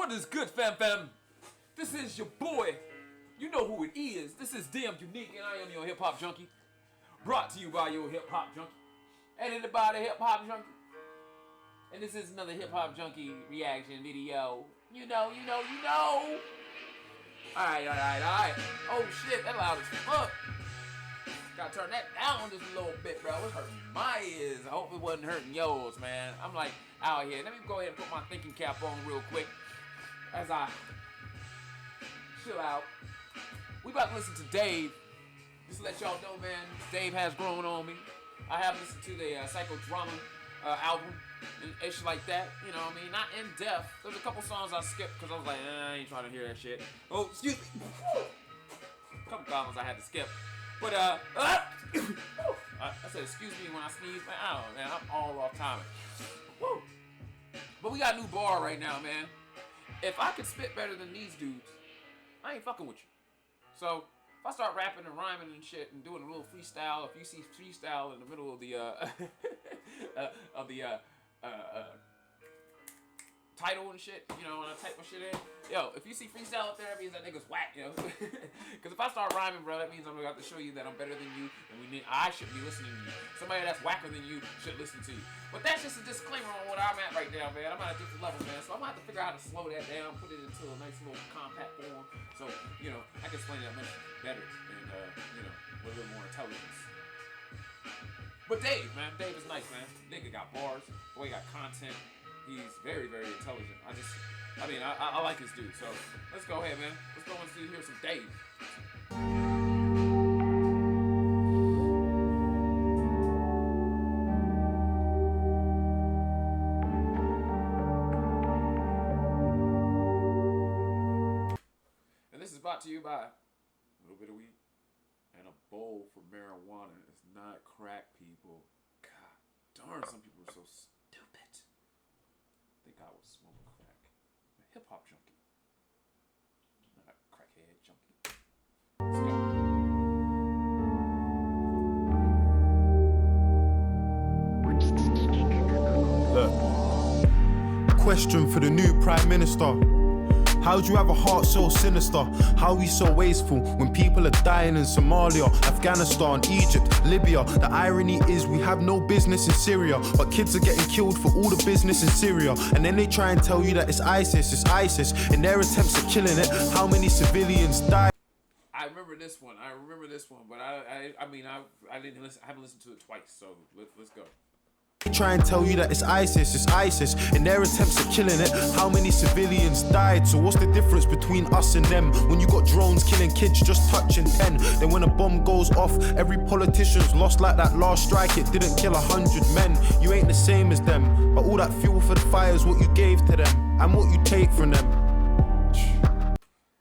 What is good, fam? This is your boy. You know who it is. This is Damn Unique, and I am your hip-hop junkie. Brought to you by your hip-hop junkie. Edited by the hip-hop junkie. And this is another hip-hop junkie reaction video. You know. Alright. Oh shit, that loud as fuck. Gotta turn that down just a little bit, bro. It's hurting my ears. I hope it wasn't hurting yours, man. I'm like out here. Let me go ahead and put my thinking cap on real quick as I chill out. We about to listen to Dave. Just to let y'all know, man, Dave has grown on me. I have listened to the Psychodrama album and shit like that. You know what I mean? Not in depth. There's a couple songs I skipped because I was like, I ain't trying to hear that shit. Oh, excuse me. A couple songs I had to skip. But, I said excuse me when I sneeze. Man, I don't know, man. I'm all off timing. Woo. But we got a new bar right now, man. If I could spit better than these dudes, I ain't fucking with you. So, if I start rapping and rhyming and shit and doing a little freestyle, if you see freestyle in the middle of the, title and shit, you know, when I type my shit in, yo, if you see freestyle up there, that means that nigga's whack, you know. Because if I start rhyming, bro, that means I'm gonna have to show you that I'm better than you, and I should be listening to you. Somebody that's whacker than you should listen to you. But that's just a disclaimer on what I'm at right now, man. I'm at a different level, man. So I'm gonna have to figure out how to slow that down, put it into a nice little compact form, so you know I can explain that much better and you know, with a little more intelligence. But Dave, man, Dave is nice, man. Nigga got bars, boy got content. He's very, very intelligent. I like this dude. So let's go ahead, man. Let's go and hear some Dave. And this is brought to you by a little bit of weed and a bowl for marijuana. It's not crack, people. God darn, some people are so stupid. I was smoking crack. I'm a hip-hop junkie. Not a crackhead junkie. Let's go. Look. Question for the new Prime Minister. How do you have a heart so sinister? How are we so wasteful when people are dying in Somalia, Afghanistan, Egypt, Libya? The irony is we have no business in Syria, but kids are getting killed for all the business in Syria. And then they try and tell you that it's ISIS. In their attempts at killing it, how many civilians died? I remember this one, but I didn't listen. I haven't listened to it twice, so let's go. Try and tell you that it's ISIS. In their attempts at killing it, how many civilians died? So what's the difference between us and them? When you got drones killing kids just touching 10, then when a bomb goes off, every politician's lost like that last strike. It didn't kill 100 men. You ain't the same as them, but all that fuel for the fire is what you gave to them and what you take from them.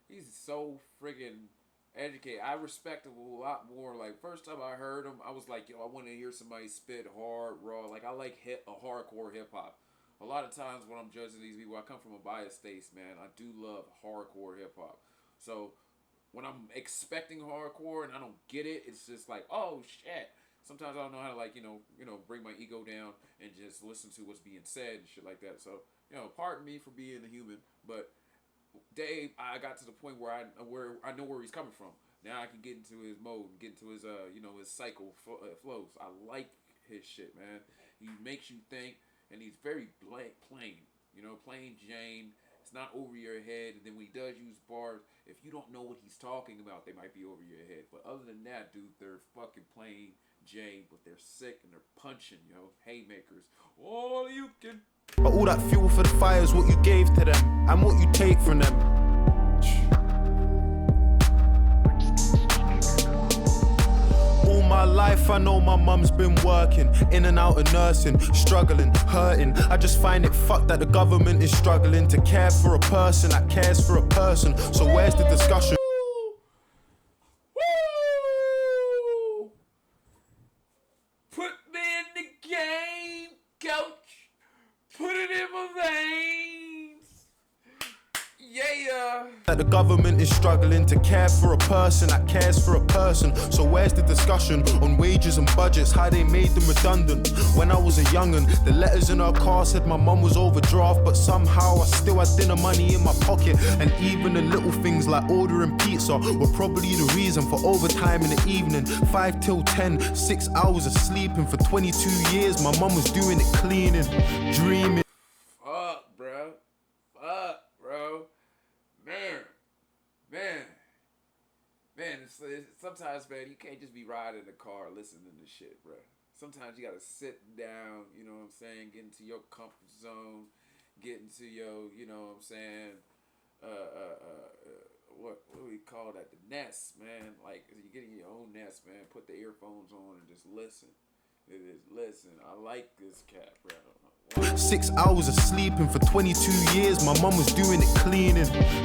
He's so friggin' educated. I respect him a lot more. Like, first time I heard him, I was like, yo, I want to hear somebody spit hard, raw. Like, I like a hardcore hip-hop. A lot of times when I'm judging these people, I come from a biased state, man. I do love hardcore hip-hop. So, when I'm expecting hardcore and I don't get it, it's just like, oh, shit. Sometimes I don't know how to, like, you know, bring my ego down and just listen to what's being said and shit like that. So, you know, pardon me for being a human, but Dave, I got to the point where I know where he's coming from. Now I can get into his mode, get into his his cycle flows. I like his shit, man. He makes you think, and he's very plain, plain Jane. It's not over your head. And then when he does use bars, if you don't know what he's talking about, they might be over your head. But other than that, dude, they're fucking plain Jane, but they're sick and they're punching, haymakers. All you can. But all that fuel for the fire is what you gave to them and what you take from them. All my life I know my mum's been working, in and out of nursing, struggling, hurting. I just find it fucked that the government is struggling to care for a person that cares for a person. So where's the discussion? Put me in the game, coach. Put it in my veins. Yeah. bruh. That the government is struggling to care for a person that cares for a person. So where's the discussion on wages and budgets, how they made them redundant? When I was a young'un, the letters in her car said my mum was overdraft, but somehow I still had dinner money in my pocket. And even the little things like ordering pizza were probably the reason for overtime in the evening. 5 till 10, 6 hours of sleeping. For 22 years my mum was doing it cleaning, dreaming. Fuck, bro. Fuck, bro. Man, it's sometimes, man, you can't just be riding in the car listening to shit, bro. Sometimes you gotta sit down, you know what I'm saying, get into your comfort zone, get into your, you know what I'm saying, what do we call that? The nest, man. Like, you get in your own nest, man. Put the earphones on and just listen. It is, listen, I like this cat, bro. 6 hours of sleeping for 22 years. My mum was doing it cleaning,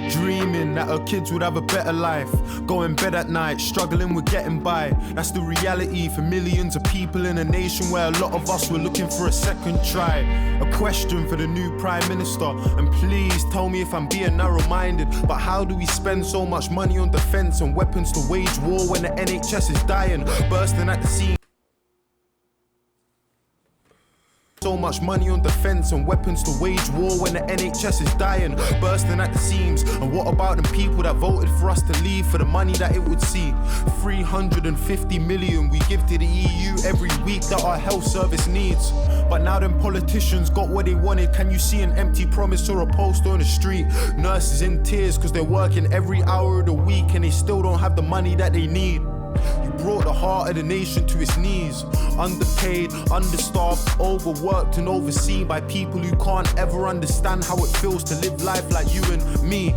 dreaming that her kids would have a better life. Going bed at night, struggling with getting by. That's the reality for millions of people in a nation where a lot of us were looking for a second try. A question for the new Prime Minister, and please tell me if I'm being narrow-minded, but how do we spend so much money on defence and weapons to wage war when the NHS is dying, bursting at the seams? So much money on defence and weapons to wage war when the NHS is dying, bursting at the seams. And what about them people that voted for us to leave for the money that it would see? 350 million we give to the EU every week that our health service needs. But now them politicians got what they wanted. Can you see an empty promise or a poster on the street? Nurses in tears cause they're working every hour of the week and they still don't have the money that they need. You brought the heart of the nation to its knees. Underpaid, understaffed, overworked and overseen by people who can't ever understand how it feels to live life like you and me.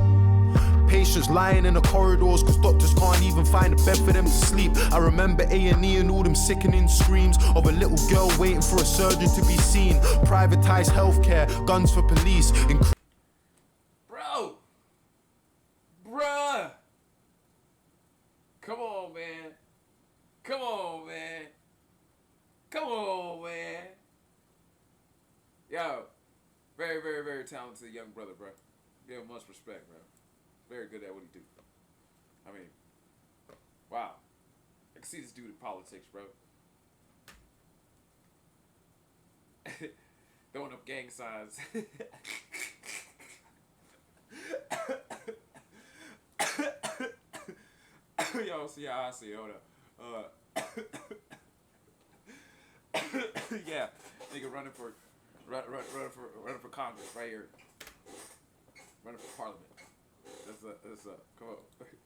Patients lying in the corridors cause doctors can't even find a bed for them to sleep. I remember A&E and all them sickening screams of a little girl waiting for a surgeon to be seen. Privatised healthcare, guns for police. Bruh. Come on, man. Come on, man. Come on, man. Yo, very, very, very talented young brother, bro. Give him much respect, bro. Very good at what he do. I mean, wow. I can see this dude in politics, bro. Throwing up gang signs. Yo, see how I see it. Hold up. Yeah, nigga running for Congress right here. Running for Parliament. That's come on.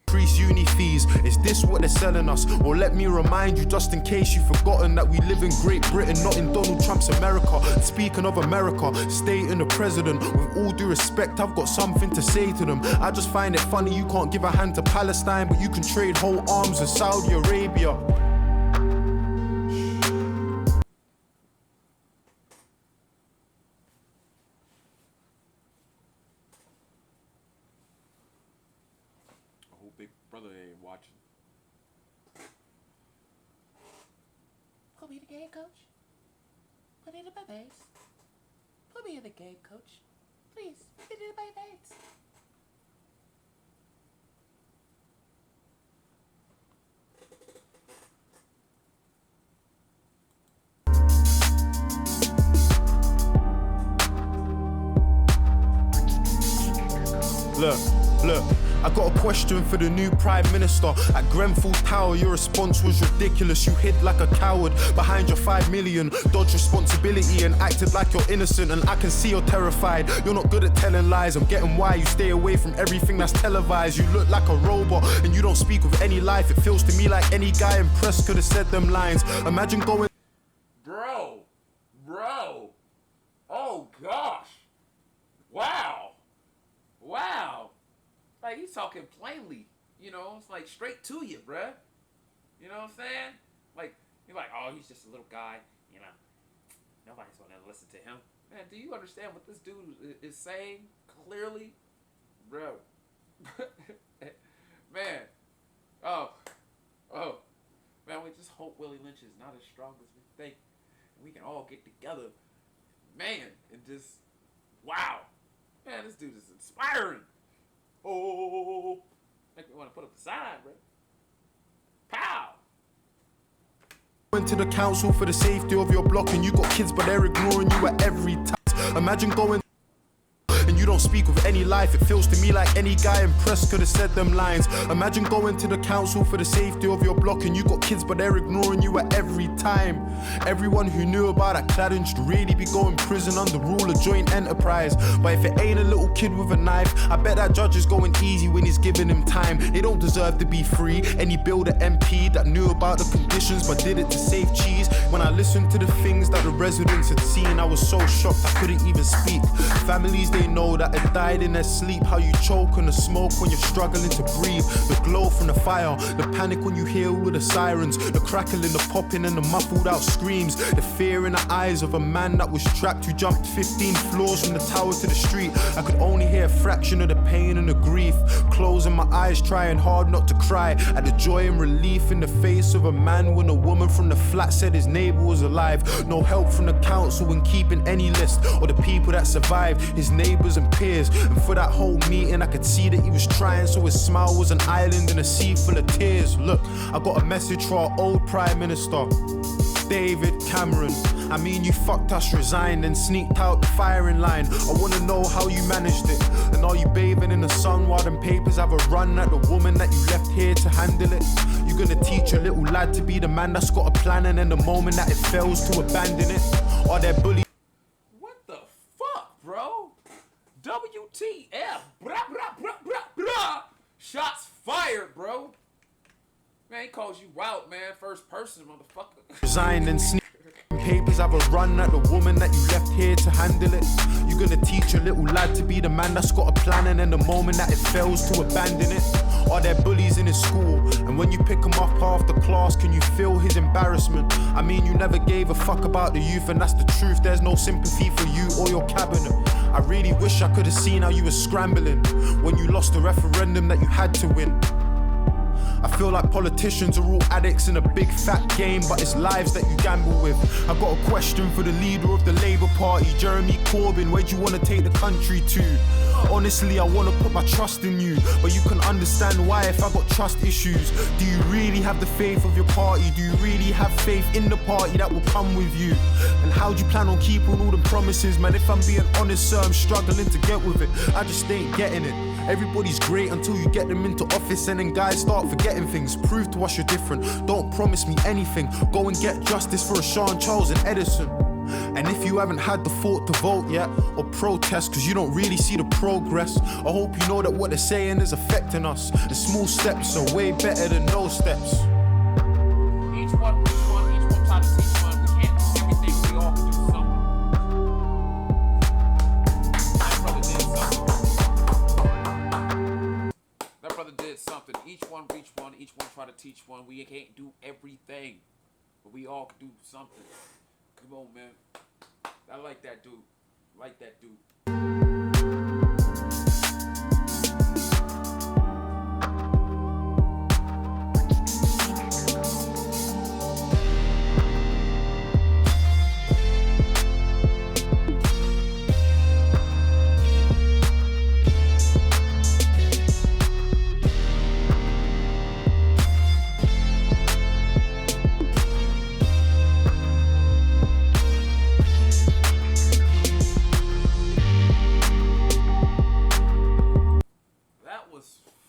Increase uni fees, is this what they're selling us? Or let me remind you, just in case you've forgotten, that we live in Great Britain, not in Donald Trump's America. Speaking of America, stating the president, with all due respect, I've got something to say to them. I just find it funny you can't give a hand to Palestine, but you can trade whole arms with Saudi Arabia. Big brother ain't watching. Put me in the game, coach. Put me in the babies. Put me in the game, coach. Please, put me in the babies. Look, I got a question for the new Prime Minister. At Grenfell Tower, your response was ridiculous. You hid like a coward behind your 5 million, dodged responsibility and acted like you're innocent. And I can see you're terrified. You're not good at telling lies. I'm getting why you stay away from everything that's televised. You look like a robot and you don't speak with any life. It feels to me like any guy in press could have said them lines. Imagine going... Bro. Oh, gosh. Wow. Like, he's talking plainly, you know, it's like straight to you, bruh. You know what I'm saying? Like, you're like, oh, he's just a little guy, you know. Nobody's gonna listen to him. Man, do you understand what this dude is saying clearly? Bro. Man. Oh. Man, we just hope Willie Lynch is not as strong as we think. And we can all get together, man, and just, wow. Man, this dude is inspiring. Oh, make me want to put up the sign, bro. Pow. Went to the council for the safety of your block, and you got kids, but they're ignoring you at every time. Imagine going and you don't speak with any life. It feels to me like any guy impressed could have said them lines. Imagine going to the council for the safety of your block, and you got kids, but they're ignoring you at every time. Everyone who knew about that cladding should really be going prison under rule of joint enterprise. But if it ain't a little kid with a knife, I bet that judge is going easy when he's giving him time. They don't deserve to be free. Any builder MP that knew about the conditions but did it to save cheese. When I listened to the things that the residents had seen, I was so shocked I couldn't even speak. Families, they know that it died in their sleep. How you choke on the smoke when you're struggling to breathe. The glow from the fire, the panic when you hear all of the sirens, the crackling, the popping and the muffled out screams. The fear in the eyes of a man that was trapped who jumped 15 floors from the tower to the street. I could only hear a fraction of the pain and the grief. Closing my eyes, trying hard not to cry at the joy and relief in the face of a man when a woman from the flat said his neighbor was alive. No help from the council in keeping any list or the people that survived, his neighbors and peers. And for that whole meeting I could see that he was trying, so his smile was an island in a sea full of tears. Look, I got a message for our old Prime Minister David Cameron. I mean, you fucked us, resigned and sneaked out the firing line. I wanna know how you managed it. And are you bathing in the sun while them papers have a run at the woman that you left here to handle it? You gonna teach your little lad to be the man that's got a plan, and then the moment that it fails to abandon it? Are there bullies? What the fuck, bro? WTF? Brah, brah, brah, brah, brah. Shots fired, bro. Man, he calls you out, man. First person, motherfucker. Resigned and sneak papers have a run at the woman that you left here to handle it. You gonna teach your little lad to be the man that's got a plan, and then the moment that it fails to abandon it? Are there bullies in his school? And when you pick him up after class, can you feel his embarrassment? I mean, you never gave a fuck about the youth, and that's the truth. There's no sympathy for you or your cabinet. I really wish I could have seen how you were scrambling when you lost the referendum that you had to win. I feel like politicians are all addicts in a big fat game, but it's lives that you gamble with. I've got a question for the leader of the Labour Party, Jeremy Corbyn. Where do you want to take the country to? Honestly, I want to put my trust in you, but you can understand why if I got trust issues. Do you really have the faith of your party? Do you really have faith in the party that will come with you? And how do you plan on keeping all the promises? Man, if I'm being honest, sir, I'm struggling to get with it. I just ain't getting it. Everybody's great until you get them into office, and then guys start forgetting things. Prove to us you're different. Don't promise me anything. Go and get justice for Sean Charles and Edison. And if you haven't had the thought to vote yet or protest cause you don't really see the progress, I hope you know that what they're saying is affecting us. The small steps are way better than no steps. Each one try to teach one. We can't do everything, we all can do something. That brother did something. That brother did something. Each one try to teach one. We can't do everything, but we all can do something. Come on, man. I like that dude.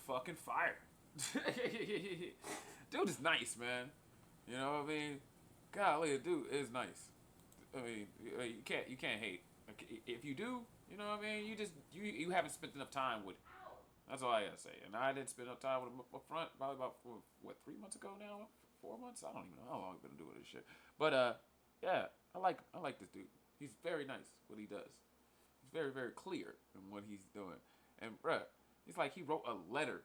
Fucking fire. Dude is nice, man. You know what I mean? Golly, dude is nice. I mean, you can't hate. If you do, you know what I mean? You haven't spent enough time with him. That's all I gotta say. And I didn't spend enough time with him up front, probably about 3 months ago now? 4 months? I don't even know how long I've been doing this shit. But yeah, I like this dude. He's very nice what he does. He's very, very clear in what he's doing. And bruh, it's like he wrote a letter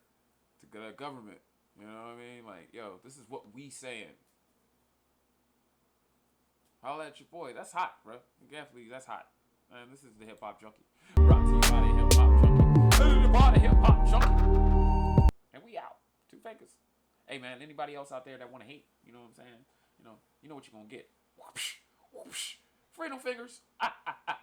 to the government. You know what I mean? Like, yo, this is what we saying. Holla at your boy. That's hot, bro. Definitely, that's hot. And this is the Hip Hop Junkie. Brought to you by the Hip Hop Junkie. By the Hip Hop Junkie. And we out. Two fakers. Hey, man, anybody else out there that want to hate, you know what I'm saying? You know what you're going to get. Whoosh, whoosh. Freedom fingers. Ah, ah, ah.